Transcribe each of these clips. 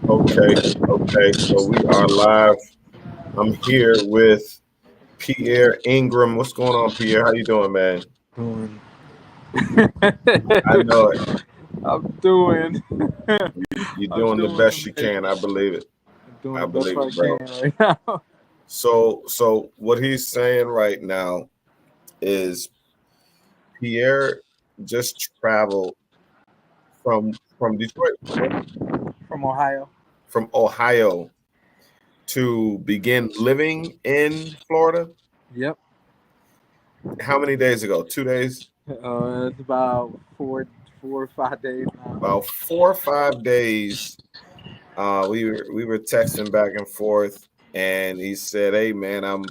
Okay, okay. So we are live. I'm here with Pierre Ingram. What's going on, Pierre? How you doing, man? Doing. I know it. I'm doing. You're I'm doing the doing best you amazing. can. I believe it. I'm doing I the best believe I it, bro. can right now. So what he's saying right now is Pierre just traveled from Detroit, right? From Ohio. From Ohio to begin living in Florida. Yep. How many days ago? 2 days? It's about 4 or 5 days now. About 4 or 5 days. We were texting back and forth, and he said, "Hey man, I'm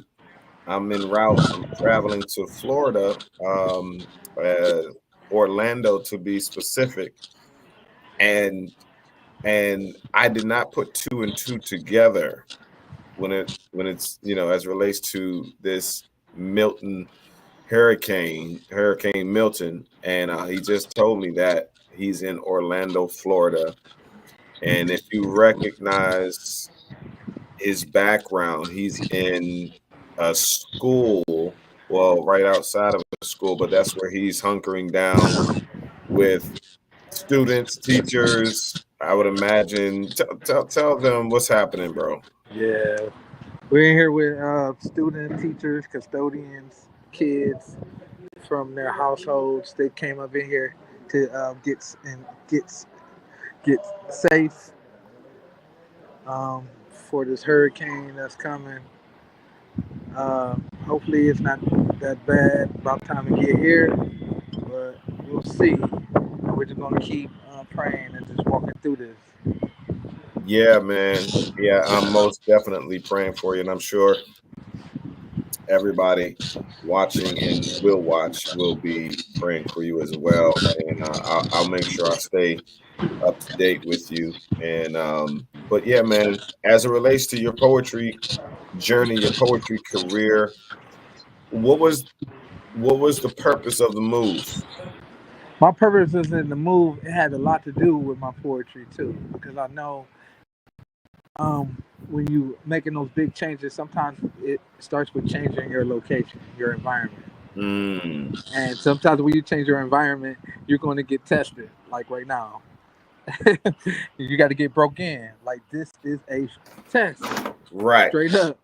en route. I'm traveling to Florida, uh, Orlando to be specific, and I did not put two and two together when it's as relates to this Milton Hurricane Milton, and he just told me that he's in Orlando, Florida, and if you recognize his background, he's in a school, well, right outside of a school, but that's where he's hunkering down with students, teachers. I would imagine. Tell them what's happening, bro. Yeah. We're in here with students, teachers, custodians, kids from their households. They came up in here to get safe for this hurricane that's coming. Hopefully, it's not that bad by the time we get here, but we'll see. And we're just gonna keep praying and just walking through this. Yeah, man. Yeah, I'm most definitely praying for you, and I'm sure everybody watching and will watch will be praying for you as well. And I'll make sure I stay up to date with you. And but yeah, man, as it relates to your poetry journey, your poetry career, what was the purpose of the move? My purpose is in the move. It had a lot to do with my poetry too, because I know when you making those big changes, sometimes it starts with changing your location, your environment. Mm, And sometimes when you change your environment, you're going to get tested. Like right now, you got to get broke in. Like this is a test, right. straight up,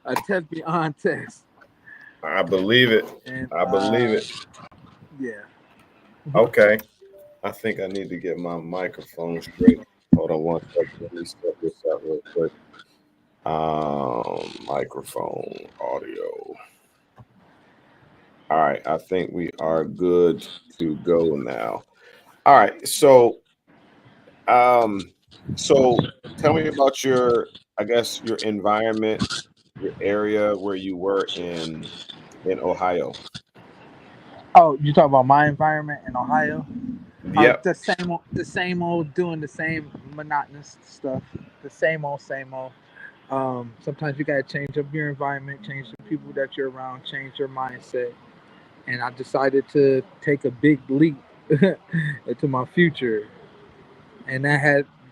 a test beyond test. I believe it. And I believe it. yeah, Okay. I think I need to get my microphone straight. Hold on one second. Let me set this up real quick. Microphone audio. All right, I think we are good to go now. All right, um, so tell me about I guess, your environment, your area where you were in Ohio. oh, you talk about my environment in Ohio? Yep. The same old, doing the same monotonous stuff. The same old. Sometimes you gotta change up your environment, change the people that you're around, change your mindset. And I decided to take a big leap into my future, and that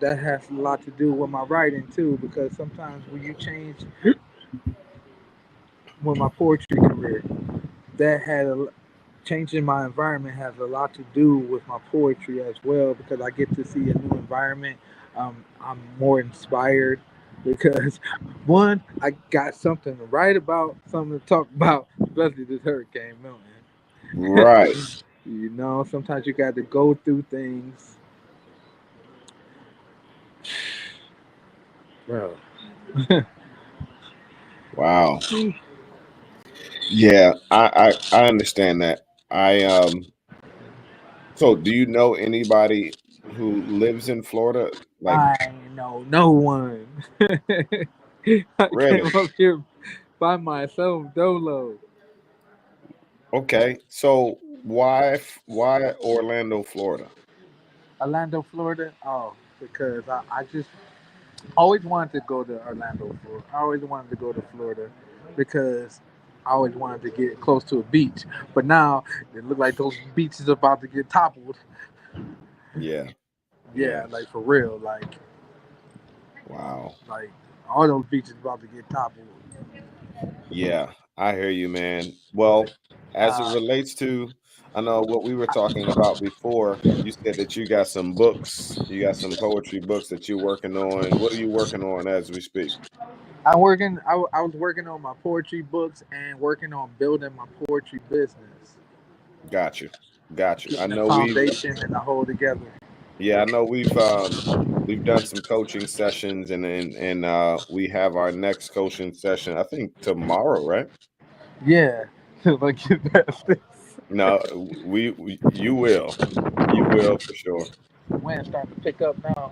has a lot to do with my writing too. Because sometimes when you change, with my poetry career, that had changing my environment has a lot to do with my poetry as well, because I get to see a new environment. I'm more inspired because one, I got something to write about, something to talk about, especially this Hurricane Milton. Right. Sometimes you got to go through things, bro. Wow. Yeah, I understand that. I So do you know anybody who lives in Florida? Like, I know no one. I came really? up here by myself, dolo. Okay. So why Orlando, Florida? Orlando, Florida. Oh, because I just always wanted to go to Orlando, Florida. I always wanted to go to Florida because I always wanted to get close to a beach. But now it look like those beaches are about to get toppled. Yeah. Yeah. Yeah, like for real. Like Wow. Like all those beaches about to get toppled. Yeah, I hear you, man. Well, as it Uh, relates to, I know what we were talking about before. You said that you got some books, you got some poetry books that you're working on. What are you working on as we speak? I was working on my poetry books and working on building my poetry business, Got you, got you. I getting the know we've, foundation and the whole together. yeah, I know we've done some coaching sessions, and we have our next coaching session. I think tomorrow, right? Yeah, like get past this. No, you will for sure. Wind's starting to pick up now.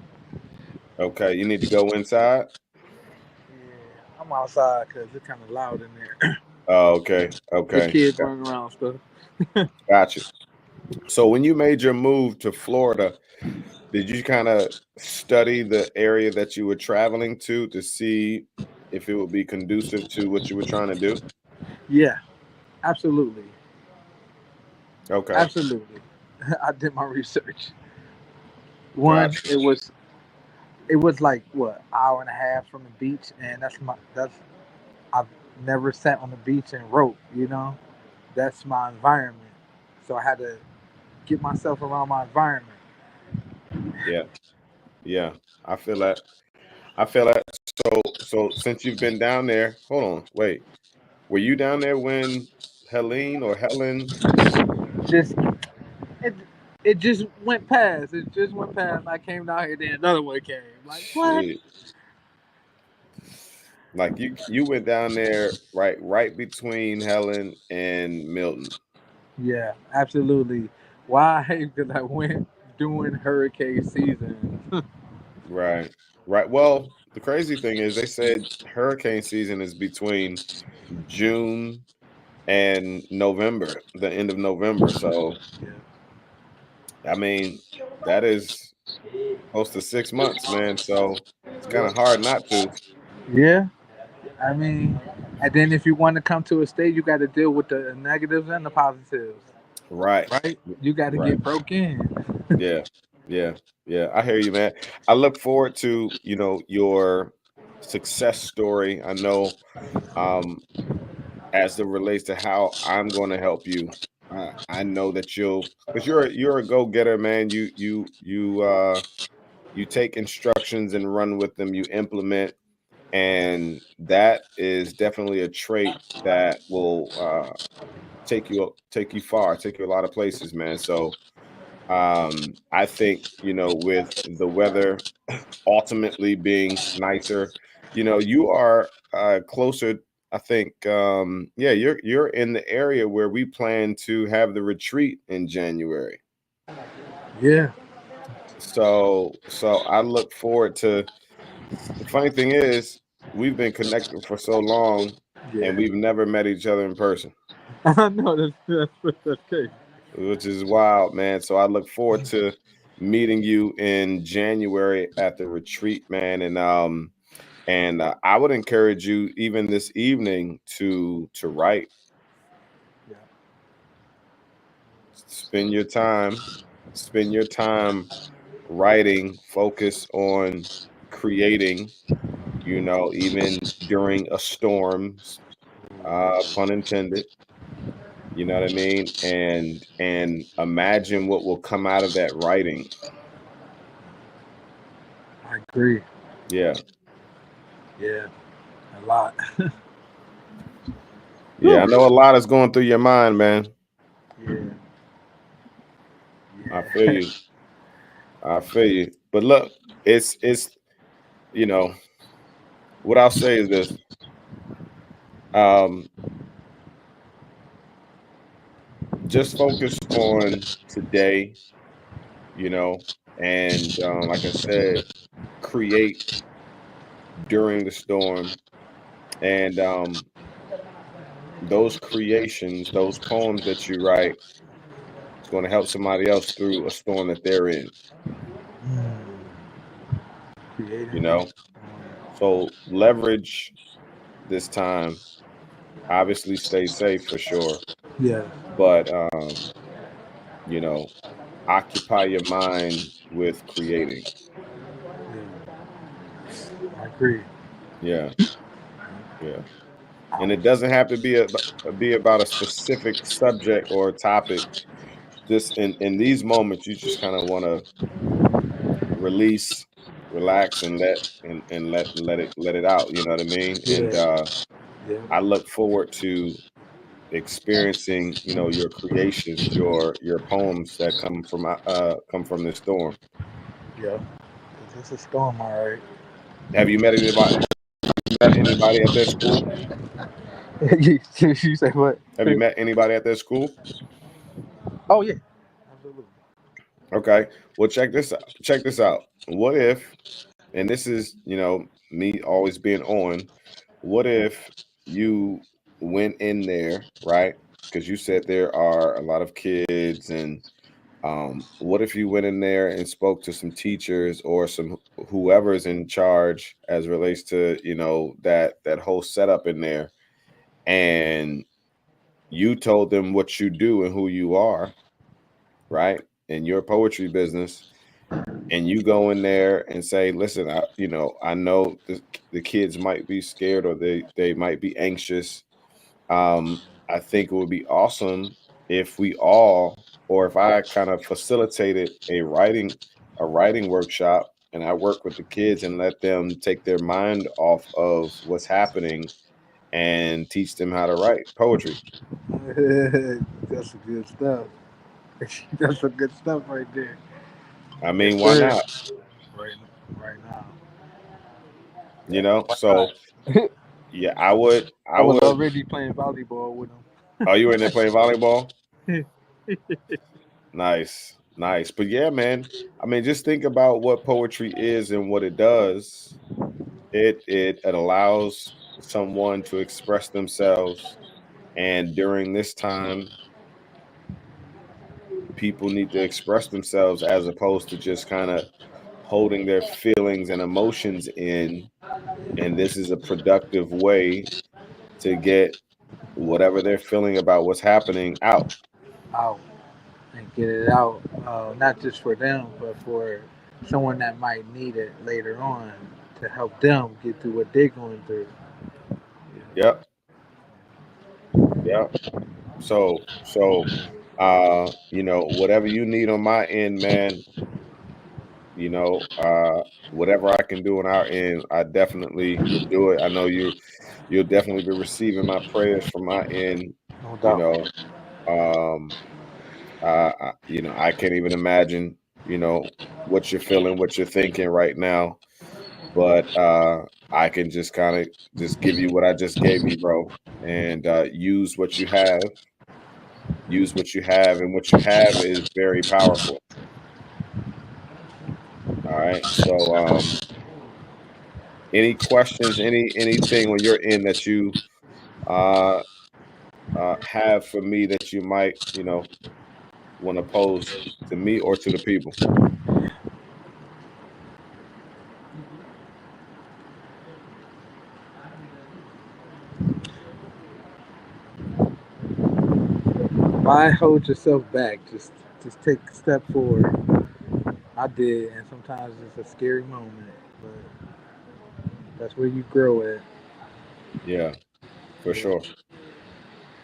Okay, you need to go inside. Yeah, I'm outside because it's kind of loud in there. Oh, okay, The okay, kids running around stuff. got you. So when you made your move to Florida, did you kind of study the area that you were traveling to see if it would be conducive to what you were trying to do? Yeah, absolutely, Okay, absolutely. I did my research. One, got you. it was like what hour and a half from the beach, and that's I've never sat on the beach and wrote. That's my environment. So I had to get myself around my environment. Yeah, yeah. I feel that. I feel that. So since you've been down there, hold on, wait. Were you down there when Helene or Helen? Just it, it just went past. It just went past. I came down here, then another one came. Like what? Shit. Like you went down there right between Helen and Milton. Yeah, absolutely. Why? Because I went during hurricane season. Right. Right. Well, the crazy thing is they said hurricane season is between June and November, the end of November. So Yeah. I mean, that is close to 6 months, man. So it's kind of hard not to. Yeah. I mean, and then if you want to come to a state, you got to deal with the negatives and the positives, Right. right? You got to Right. get broke in. Yeah. Yeah. Yeah. I hear you, man. I look forward to, your success story. I know um as it relates to how I'm going to help you. I know that because you're a go-getter, man. You take instructions and run with them. You implement, and that is definitely a trait that will take you far, take you a lot of places, man. So I think with the weather ultimately being nicer, you are closer. I think yeah, you're in the area where we plan to have the retreat in January. Yeah. So I look forward to. The funny thing is, we've been connected for so long, and Yeah. we've never met each other in person, I know that's crazy. which is wild, man. So I look forward to meeting you in January at the retreat, man. And I would encourage you even this evening to write. Yeah. Spend your time, spend your time writing. Focus on creating. Even during a storm, pun intended. You know what I mean? And imagine what will come out of that writing. I agree. Yeah, Yeah. A lot. yeah. I Whew. know a lot is going through your mind, man. Yeah. I feel Yeah. you. I feel you. But look, it's you know what I'll say is this. Um, just focus on today, you know, and like I said, create during the storm, and those creations, those poems that you write, it's going to help somebody else through a storm that they're in. You Creating this. know, so leverage this time. Obviously, stay safe for sure, Yeah. but you know, occupy your mind with creating. Yeah. I agree. Yeah, yeah. And it doesn't have to be about a specific subject or topic. Just in these moments, you just kind of want to release, relax, and let it out. You know what I mean? And Yeah. Yeah. I look forward to experiencing, your creations, your poems that come from this storm. Yeah. 'Cause it's a storm, all right. Have you met anybody at that school? You say what, Have you Chris? met anybody at that school? Oh yeah. Absolutely. Okay. Well, check this out. Check this out. What if, and this is, me always being on, what if you went in there, right? Because you said there are a lot of kids, and what if you went in there and spoke to some teachers or some whoever's in charge as it relates to, that whole setup in there, and you told them what you do and who you are, right? In your poetry business, and you go in there and say, listen, I know the kids might be scared or they might be anxious. I think it would be awesome if we all, or if I kind of facilitated a writing workshop, and I work with the kids and let them take their mind off of what's happening and teach them how to write poetry. That's some good stuff. That's some good stuff right there. I Yes, mean, why sir. not? Right, right now. Why So not? yeah, I would. I I was would. already playing volleyball with Are you in there playing volleyball? him. Nice, nice. But yeah, man. I mean, just think about what poetry is and what it does. It allows someone to express themselves, and during this time, people need to express themselves as opposed to just kind of holding their feelings and emotions in. And this is a productive way to get whatever they're feeling about what's happening out. Out and get it out, not just for them, but for someone that might need it later on to help them get through what they're going through. Yep, yep. So, whatever you need on my end, man, whatever I can do on our end, I definitely will do it. I know you'll definitely be receiving my prayers from my end. No You doubt. know, um, I can't even imagine, what you're feeling, what you're thinking right now. But I can just kind of just give you what I just gave you, bro, and use what you have. Use what you have, and what you have is very powerful. All right. So, any questions, anything on your end that you uh, have for me that you might, want to pose to me or to the people? Why hold yourself back? Just take a step forward. I did, and sometimes it's a scary moment, but that's where you grow at. Yeah, for Yeah. sure.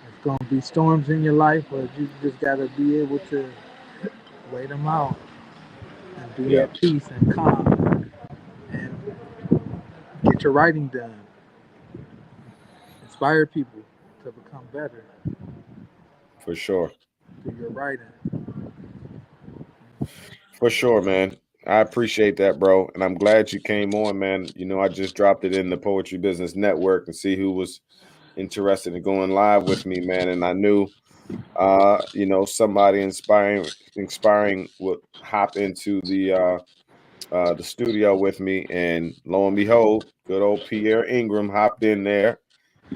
It's gonna be storms in your life, but you just gotta be able to wait them out and be Yeah, at peace and calm and get your writing done. Inspire people to become better for sure. through your writing. For sure, man. I appreciate that, bro. And I'm glad you came on, man. I just dropped it in the Poetry Business Network and see who was interested in going live with me, man. And I knew somebody inspiring would hop into the studio with me, and lo and behold, good old Pierre Ingram hopped in there,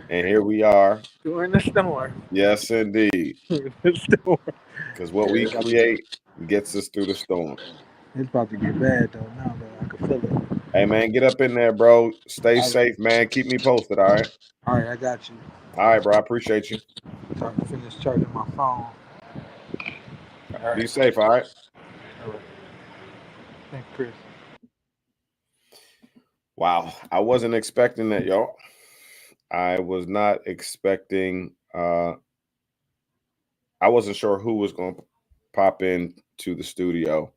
and here we are. During the storm. Yes, indeed, During the storm. because what Yeah, we create gets us through the storm. it's about to get bad though. Now though, I can feel it. Hey, man, get up in there, bro. Stay All right, safe, man. Keep me posted, all right? all right, I got you. All right, bro. I appreciate you. Time to finish charging my phone. All Be right, safe, all right? all right. Thanks, Chris. Wow, I wasn't expecting that, y'all. I was not expecting. I wasn't sure who was going to pop in to the studio,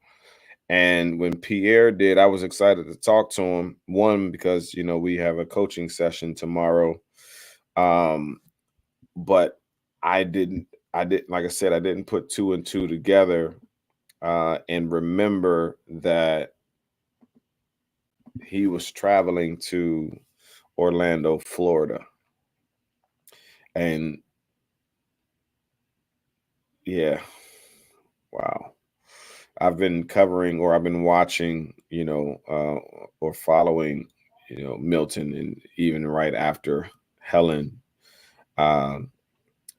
and when Pierre did, I was excited to talk to him. One, because we have a coaching session tomorrow, but I didn't. Like I said, I didn't put two and two together, and remember that he was traveling to Orlando, Florida. And yeah, wow. I've been covering, or I've been watching, or following, Milton, and even right after Helen, um,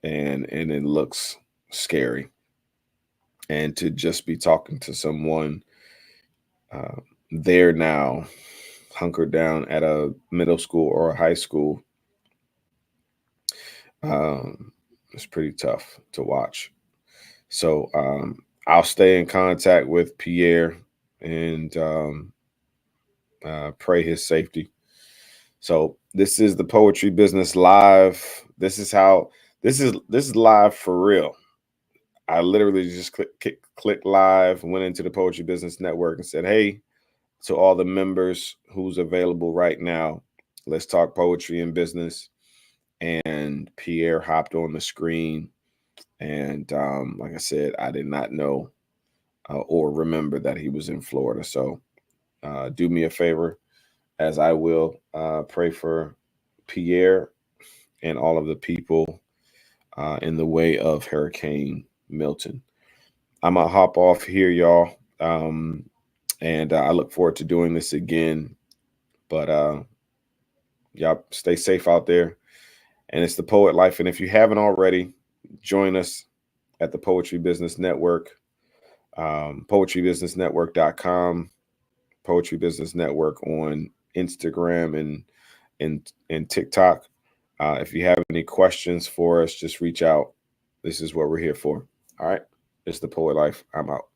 and it looks scary. And to just be talking to someone uh, there now, hunkered down at a middle school or a high school, it's pretty tough to watch. So I'll stay in contact with Pierre and pray his safety. So this is the Poetry Business Live. This is live for real. I literally just click live, went into the Poetry Business Network and said, "Hey, to all the members who's available right now, let's talk poetry and business." And Pierre hopped on the screen, and like I said, I did not know or remember that he was in Florida. So do me a favor, as I will pray for Pierre and all of the people in the way of Hurricane Milton. I'm going to hop off here, y'all. And I look forward to doing this again. But y'all stay safe out there. And it's the Poet Life. And if you haven't already, join us at the Poetry Business Network, poetrybusinessnetwork.com, Poetry Business Network on Instagram and TikTok. If you have any questions for us, just reach out. This is what we're here for. All right. It's the Poet Life. I'm out.